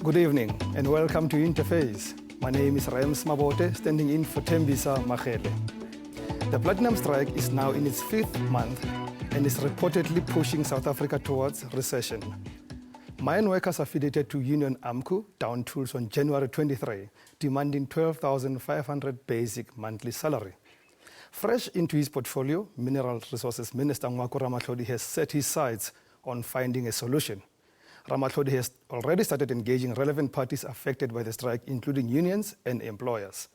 Good evening and welcome to Interface. My name is Rams Mabote, standing in for Tembisa Magele. The platinum strike is now in its 5th month and is reportedly pushing South Africa towards recession. Mine workers affiliated to Union AMCU down tools on January 23, demanding 12,500 basic monthly salary. Fresh into his portfolio, Mineral Resources Minister Ngoako Ramatlhodi has set his sights on finding a solution. Ramatlhodi has already started engaging relevant parties affected by the strike, including unions and employers.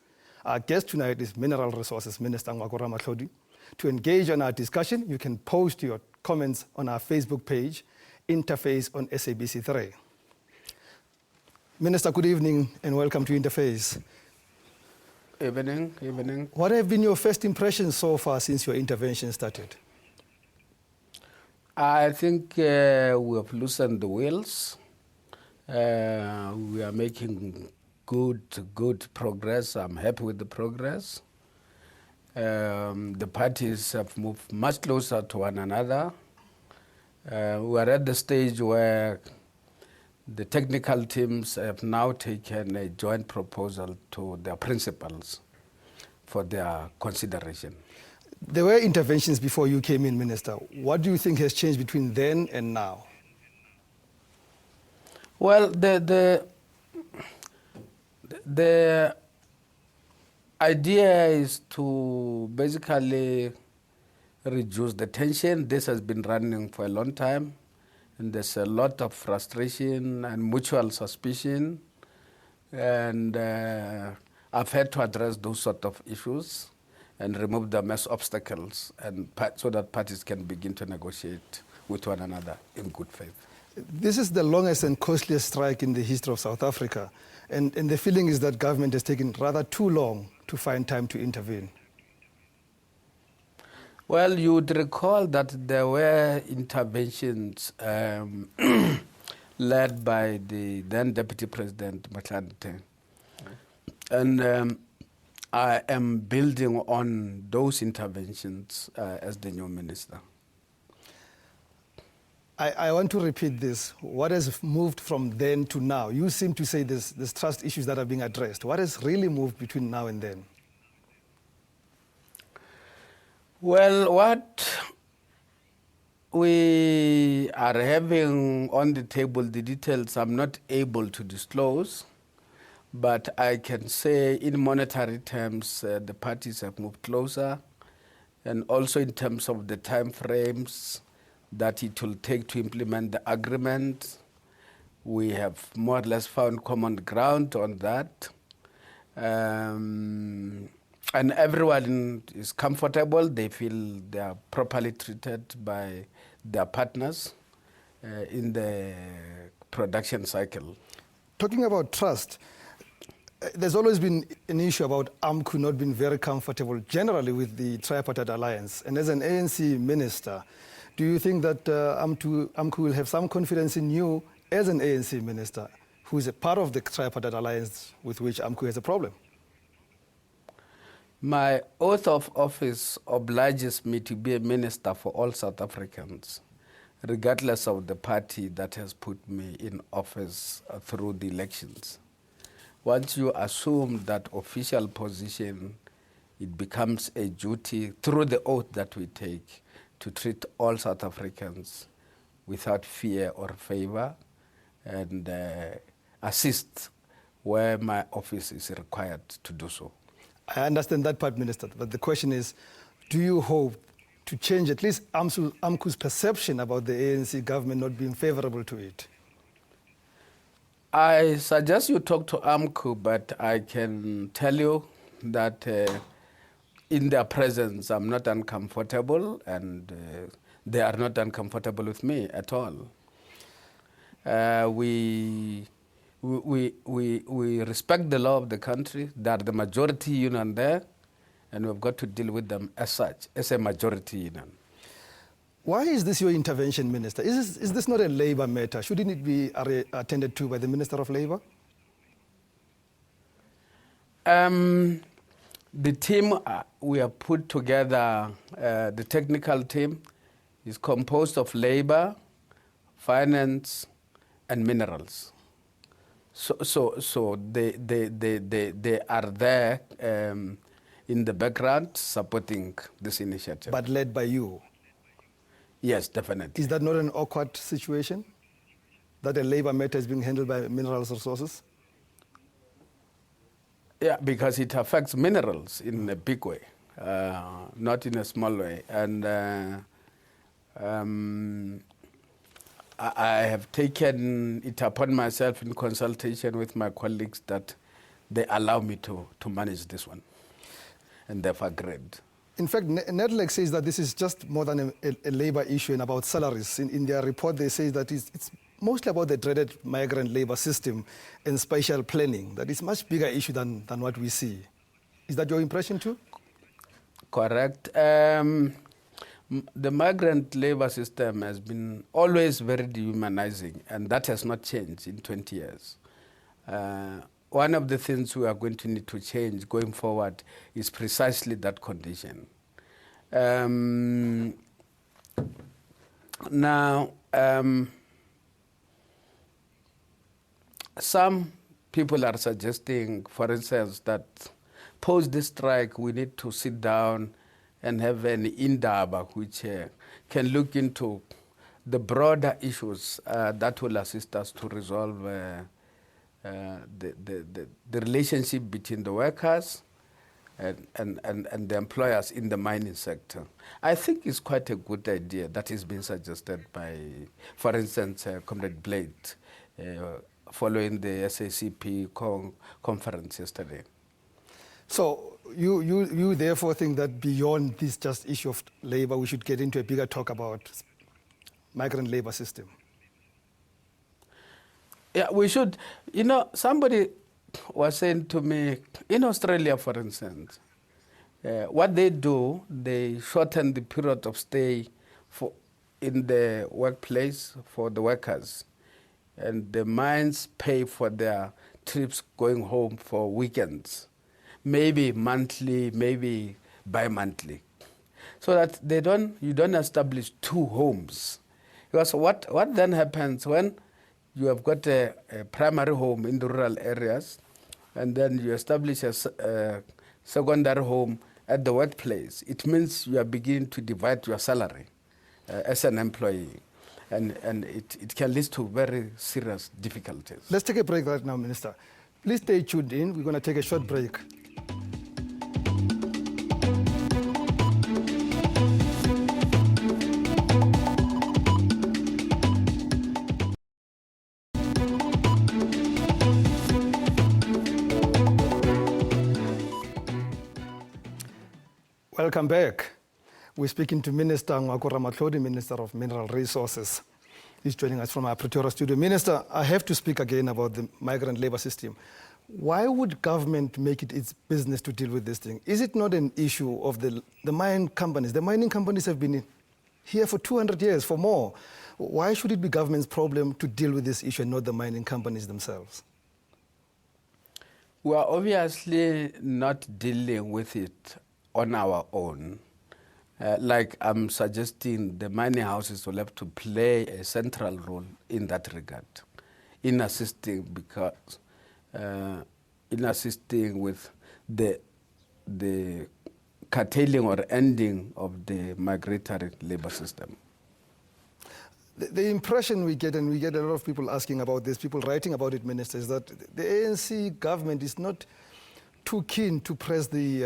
Our guest tonight is Mineral Resources Minister Ngoako Ramatlhodi. To engage on our discussion, you can post your comments on our Facebook page, Interface on SABC 3. Minister, good evening and welcome to Interface. Evening. What have been your first impressions so far since your intervention started? I think we have loosened the wheels. We are making good progress. I'm happy with the progress. The parties have moved much closer to one another. We are at the stage where the technical teams have now taken a joint proposal to their principals for their consideration. There were interventions before you came in, Minister. What do you think has changed between then and now? Well, the idea is to basically reduce the tension. This has been running for a long time, and there's a lot of frustration and mutual suspicion, and I've had to address those sort of issues and remove them as obstacles, and so that parties can begin to negotiate with one another in good faith. This is the longest and costliest strike in the history of South Africa, and the feeling is that government has taken rather too long to find time to intervene. Well, you would recall that there were interventions led by the then Deputy President Ramatlhodi, and I am building on those interventions as the new minister. I want to repeat this. What has moved from then to now? You seem to say there's trust issues that are being addressed. What has really moved between now and then? Well, what we are having on the table, the details I'm not able to disclose, but I can say in monetary terms, the parties have moved closer, and also in terms of the time frames that it will take to implement the agreement, we have more or less found common ground on that. And everyone is comfortable. They feel they are properly treated by their partners in the production cycle. Talking about trust, there's always been an issue about AMCU not being very comfortable generally with the tripartite alliance. And as an ANC minister, do you think that AMCU will have some confidence in you as an ANC minister who is a part of the tripartite alliance with which AMCU has a problem? My oath of office obliges me to be a minister for all South Africans, regardless of the party that has put me in office through the elections. Once you assume that official position, it becomes a duty through the oath that we take to treat all South Africans without fear or favor and assist where my office is required to do so. I understand that part, Minister, but the question is, do you hope to change at least AMCU's perception about the ANC government not being favorable to it? I suggest you talk to AMCU, but I can tell you that in their presence I'm not uncomfortable, and they are not uncomfortable with me at all. We respect the law of the country. They are the majority union there, and we've got to deal with them as such, as a majority union. Why is this your intervention, Minister? Is this not a labor matter? Shouldn't it be attended to by the Minister of Labor? The team we have put together, the technical team, is composed of labor, finance, and minerals. So they are there in the background supporting this initiative. But led by you. Yes, definitely. Is that not an awkward situation? That a labor matter is being handled by minerals resources? Yeah, because it affects minerals in a big way, not in a small way. And I have taken it upon myself in consultation with my colleagues that they allow me to manage this one. And they've agreed. In fact, Netlex says that this is just more than a labor issue and about salaries. In their report, they say that it's mostly about the dreaded migrant labor system and spatial planning. That is a much bigger issue than what we see. Is that your impression too? Correct. The migrant labor system has been always very dehumanizing, and that has not changed in 20 years. One of the things we are going to need to change going forward is precisely that condition. Now, some people are suggesting, for instance, that post this strike, we need to sit down and have an indaba which can look into the broader issues that will assist us to resolve the relationship between the workers and the employers in the mining sector. I think it's quite a good idea that is being suggested by, for instance, Comrade Blade, following the SACP conference yesterday. So you therefore think that beyond this just issue of labor, we should get into a bigger talk about migrant labor system? Yeah, we should. You know, somebody was saying to me, in Australia, for instance, what they do, they shorten the period of stay in the workplace for the workers. And the mines pay for their trips going home for weekends, maybe monthly, maybe bi-monthly, so that you don't establish two homes. Because what then happens when you have got a primary home in the rural areas, and then you establish a secondary home at the workplace, it means you are beginning to divide your salary as an employee. And it can lead to very serious difficulties. Let's take a break right now, Minister. Please stay tuned in. We're going to take a short break. Welcome back. We're speaking to Minister Ngoako Ramatlhodi, Minister of Mineral Resources. He's joining us from our Pretoria studio. Minister, I have to speak again about the migrant labor system. Why would government make it its business to deal with this thing? Is it not an issue of the mine companies? The mining companies have been here for 200 years, for more. Why should it be government's problem to deal with this issue and not the mining companies themselves? We are obviously not dealing with it on our own. Like I'm suggesting, the mining houses will have to play a central role in that regard, in assisting with the curtailing or ending of the migratory labor system. The impression we get, and we get a lot of people asking about this, people writing about it, Minister, is that the ANC government is not too keen to press the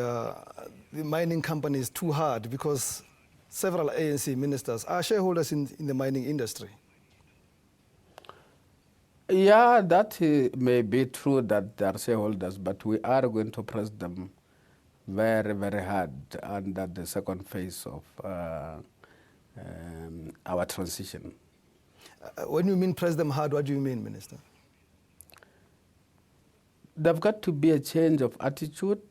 mining companies too hard, because several ANC ministers are shareholders in the mining industry. Yeah, that may be true that they are shareholders, but we are going to press them very, very hard under the second phase of our transition. When you mean press them hard, what do you mean, Minister? There've got to be a change of attitude.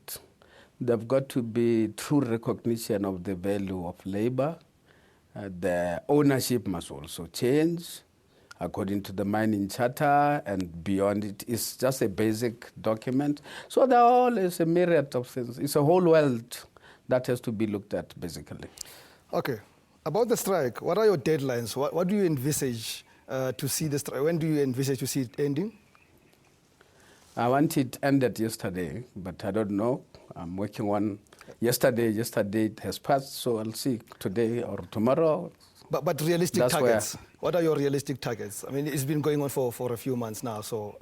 There've got to be true recognition of the value of labor. The ownership must also change according to the mining charter, and beyond it is just a basic document. So there all is a myriad of things. It's a whole world that has to be looked at, basically. Okay. About the strike, what are your deadlines? What do you envisage to see the strike? When do you envisage to see it ending? I want it ended yesterday, but I don't know. I'm working on yesterday. Yesterday it has passed, so I'll see today or tomorrow. But realistic targets, what are your realistic targets? I mean, it's been going on for a few months now, so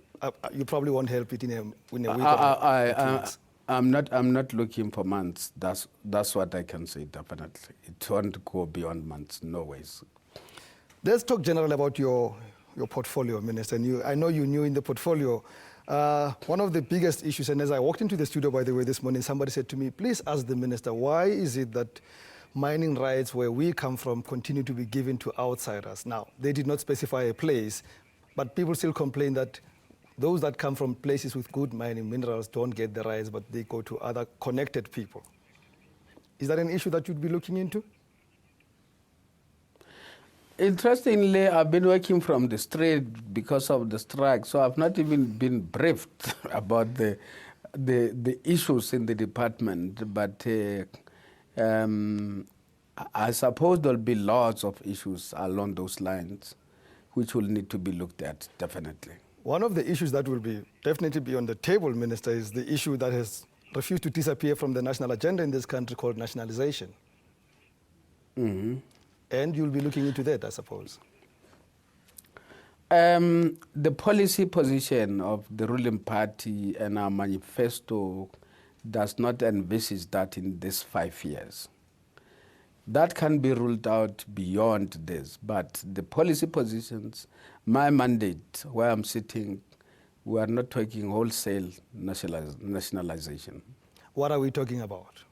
you probably won't help it in a week or 2 weeks. I'm not looking for months. That's what I can say, definitely. It won't go beyond months, no ways. Let's talk generally about your portfolio, Minister. And I know you're new in the portfolio. One of the biggest issues, and as I walked into the studio, by the way, this morning, somebody said to me, please ask the Minister, why is it that mining rights where we come from continue to be given to outsiders? Now, they did not specify a place, but people still complain that those that come from places with good mining minerals don't get the rights, but they go to other connected people. Is that an issue that you'd be looking into? Interestingly, I've been working from the street because of the strike, so I've not even been briefed about the issues in the department. But I suppose there'll be lots of issues along those lines, which will need to be looked at, definitely. One of the issues that will definitely be on the table, Minister, is the issue that has refused to disappear from the national agenda in this country called nationalization. Mm-hmm. And you'll be looking into that, I suppose. The policy position of the ruling party and our manifesto does not envisage that in these 5 years. That can be ruled out beyond this, but the policy positions, my mandate, where I'm sitting, we are not talking wholesale nationalization. What are we talking about?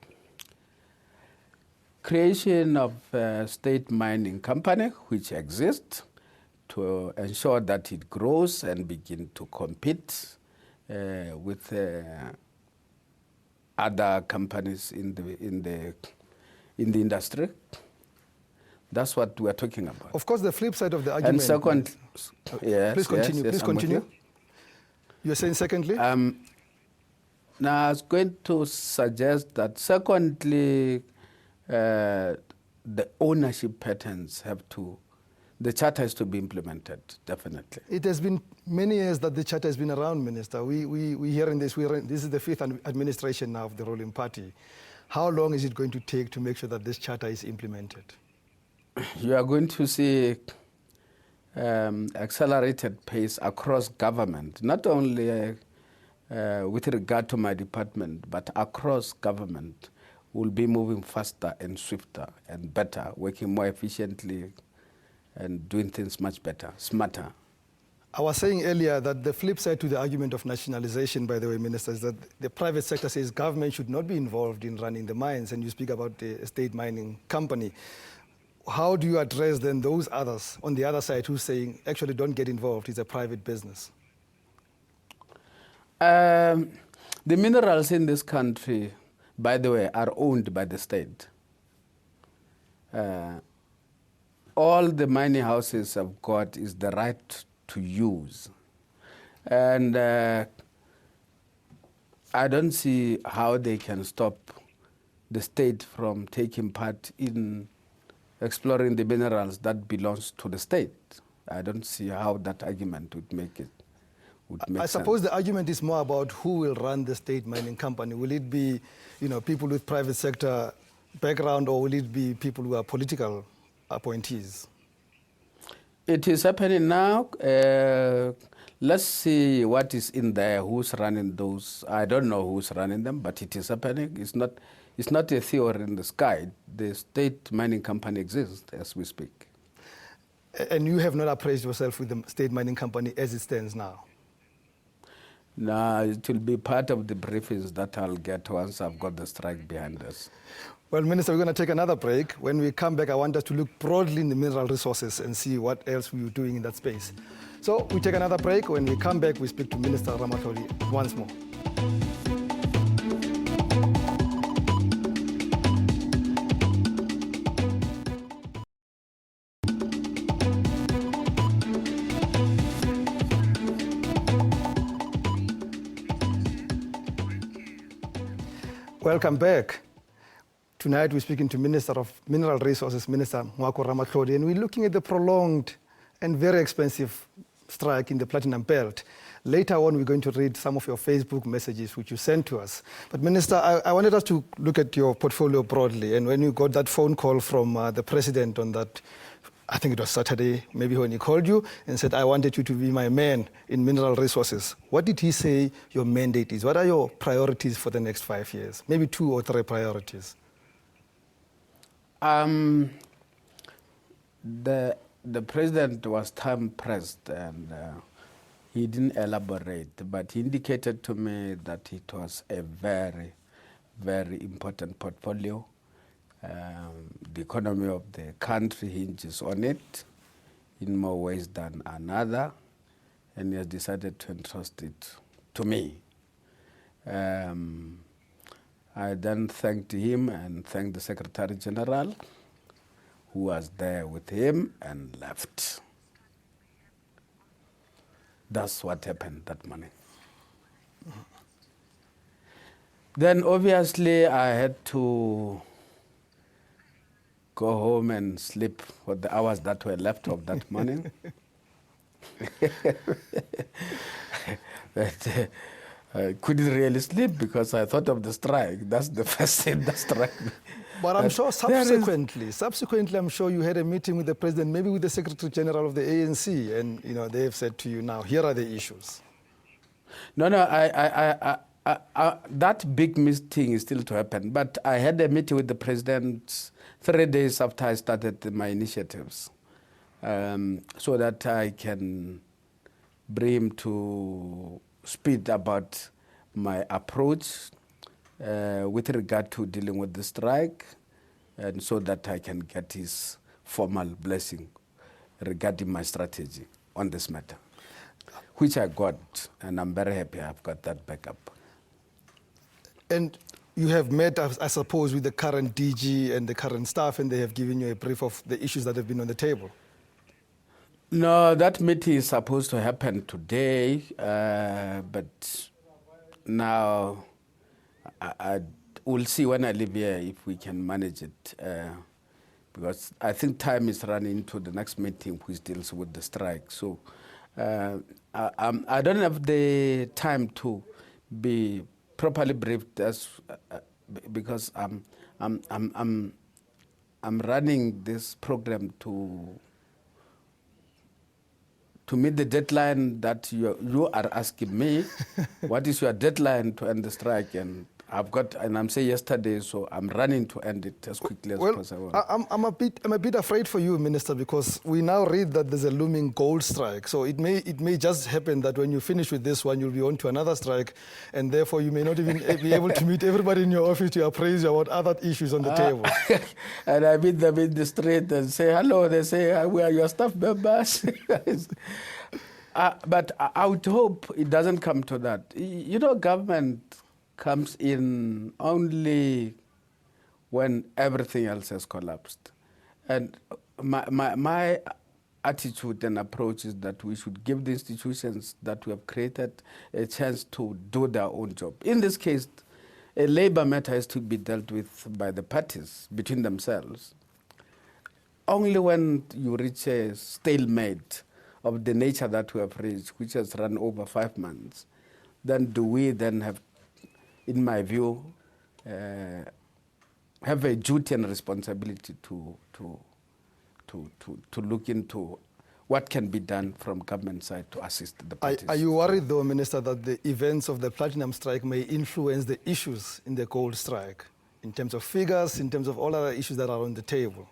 Creation of a state mining company which exists to ensure that it grows and begin to compete with other companies in the industry. That's what we're talking about. Of course, the flip side of the argument. And second, yes, please continue. Yes, please continue. You're saying secondly? Now, I was going to suggest that secondly, the ownership patterns the charter has to be implemented, definitely. It has been many years that the charter has been around, Minister. We hearing this. This is the 5th administration now of the ruling party. How long is it going to take to make sure that this charter is implemented? You are going to see accelerated pace across government, not only with regard to my department, but across government. Will be moving faster and swifter and better, working more efficiently and doing things much better, smarter. I was saying earlier that the flip side to the argument of nationalization, by the way, Minister, is that the private sector says government should not be involved in running the mines, and you speak about the state mining company. How do you address then those others on the other side who's saying, actually don't get involved, it's a private business? The minerals in this country, by the way, are owned by the state. All the mining houses have got is the right to use. And I don't see how they can stop the state from taking part in exploring the minerals that belongs to the state. I don't see how that argument would make it. I suppose the argument is more about who will run the state mining company. Will it be, people with private sector background, or will it be people who are political appointees? It is happening now. Let's see what is in there, who's running those. I don't know who's running them, but it is happening. It's not a theory in the sky. The state mining company exists as we speak. And you have not appraised yourself with the state mining company as it stands now? No, it will be part of the briefings that I'll get once I've got the strike behind us. Well, Minister, we're going to take another break. When we come back, I want us to look broadly in the mineral resources and see what else we're doing in that space. So we take another break. When we come back, we speak to Minister Ramatlhodi once more. Welcome back. Tonight we're speaking to Minister of Mineral Resources, Minister Ngoako Ramatlhodi, and we're looking at the prolonged and very expensive strike in the Platinum Belt. Later on, we're going to read some of your Facebook messages which you sent to us. But Minister, I wanted us to look at your portfolio broadly. And when you got that phone call from the president on that, I think it was Saturday, maybe when he called you and said, I wanted you to be my man in mineral resources. What did he say your mandate is? What are your priorities for the next 5 years? Maybe 2 or 3 priorities. The president was time pressed and he didn't elaborate, but he indicated to me that it was a very, very important portfolio. The economy of the country hinges on it in more ways than another, and he has decided to entrust it to me. I then thanked him and thanked the Secretary General, who was there with him, and left. That's what happened that morning. Mm-hmm. Then obviously I had to go home and sleep for the hours that were left of that morning. But I couldn't really sleep because I thought of the strike. That's the first thing that struck me. But I'm sure subsequently, I'm sure you had a meeting with the president, maybe with the Secretary General of the ANC, and they have said to you, now, here are the issues. No, that big meeting is still to happen. But I had a meeting with the president 3 days after I started my initiatives, so that I can bring him to speed about my approach with regard to dealing with the strike, and so that I can get his formal blessing regarding my strategy on this matter, which I got, and I'm very happy I've got that backup. And you have met, I suppose, with the current DG and the current staff, and they have given you a brief of the issues that have been on the table? No, that meeting is supposed to happen today, but now I will see when I leave here if we can manage it, because I think time is running into the next meeting which deals with the strike. So I don't have the time to be properly briefed because I'm running this program to meet the deadline that you are asking me. What is your deadline to end the strike? And I'm saying yesterday, so I'm running to end it as quickly as possible. I'm a bit afraid for you, Minister, because we now read that there's a looming gold strike. So it may just happen that when you finish with this one, you'll be on to another strike, and therefore you may not even be able to meet everybody in your office to appraise you about other issues on the table. And I meet them in the street and say hello. They say, we are your staff members. But I would hope it doesn't come to that. Government comes in only when everything else has collapsed. And my attitude and approach is that we should give the institutions that we have created a chance to do their own job. In this case, a labor matter has to be dealt with by the parties between themselves. Only when you reach a stalemate of the nature that we have reached, which has run over 5 months, then do we then have, in my view, have a duty and responsibility to look into what can be done from government side to assist the parties. Are you worried, though, Minister, that the events of the platinum strike may influence the issues in the gold strike, in terms of figures, in terms of all other issues that are on the table?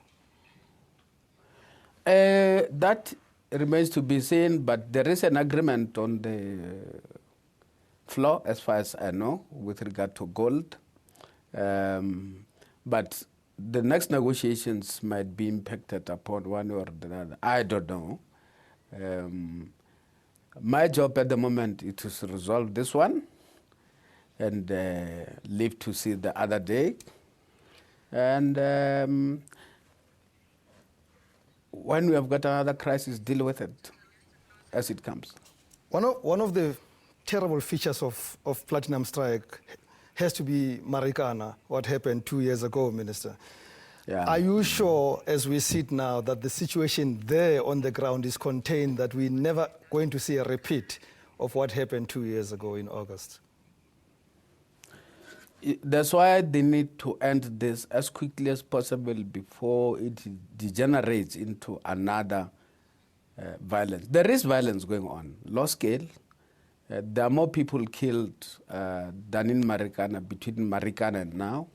That remains to be seen, but there is an agreement on the floor, as far as I know, with regard to gold. But the next negotiations might be impacted upon one or the other. I don't know. My job at the moment is to resolve this one and live to see the other day. And when we have got another crisis, deal with it as it comes. One of the terrible features of platinum strike has to be Marikana, what happened 2 years ago, Minister. Yeah. Are you sure, as we sit now, that the situation there on the ground is contained, that we're never going to see a repeat of what happened 2 years ago in August? That's why they need to end this as quickly as possible before it degenerates into another violence. There is violence going on, low scale. There are more people killed than in Marikana, between Marikana and now.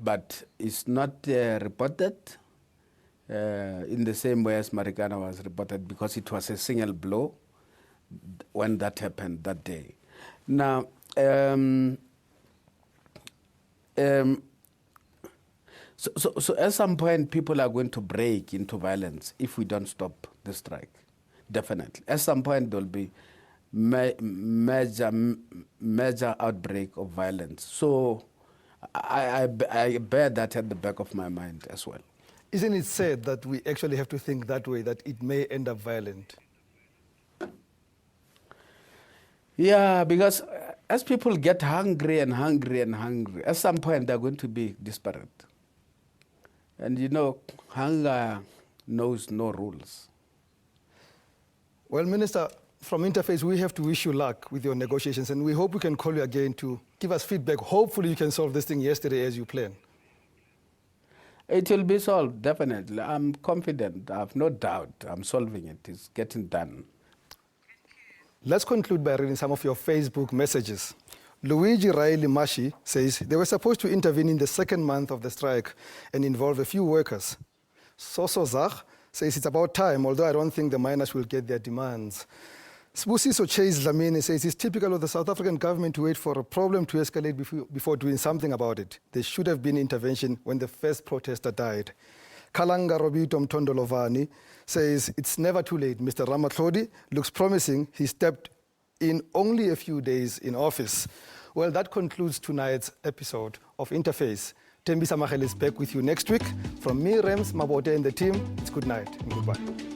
But it's not reported in the same way as Marikana was reported, because it was a single blow when that happened that day. Now, so at some point, people are going to break into violence if we don't stop the strike. Definitely. At some point, there will be major outbreak of violence. So I bear that at the back of my mind as well. Isn't it said that we actually have to think that way, that it may end up violent? Yeah, because as people get hungry and hungry and hungry, at some point they're going to be desperate. And you know, hunger knows no rules. Well, Minister, from Interface, we have to wish you luck with your negotiations, and we hope we can call you again to give us feedback. Hopefully you can solve this thing yesterday as you planned. It will be solved, definitely. I'm confident. I have no doubt. I'm solving it. It's getting done. Let's conclude by reading some of your Facebook messages. Luigi Riley Mashi says they were supposed to intervene in the second month of the strike and involve a few workers. Soso Zach says it's about time, although I don't think the miners will get their demands. Sbusiso Chase Dlamini says it's typical of the South African government to wait for a problem to escalate before doing something about it. There should have been intervention when the first protester died. Kalanga Robito Mtondolovani says it's never too late. Mr. Ramatlhodi looks promising. He stepped in only a few days in office. Well, that concludes tonight's episode of Interface. Tembisa Mahel is back with you next week. From me, Rems Mabote, and the team, it's good night and goodbye.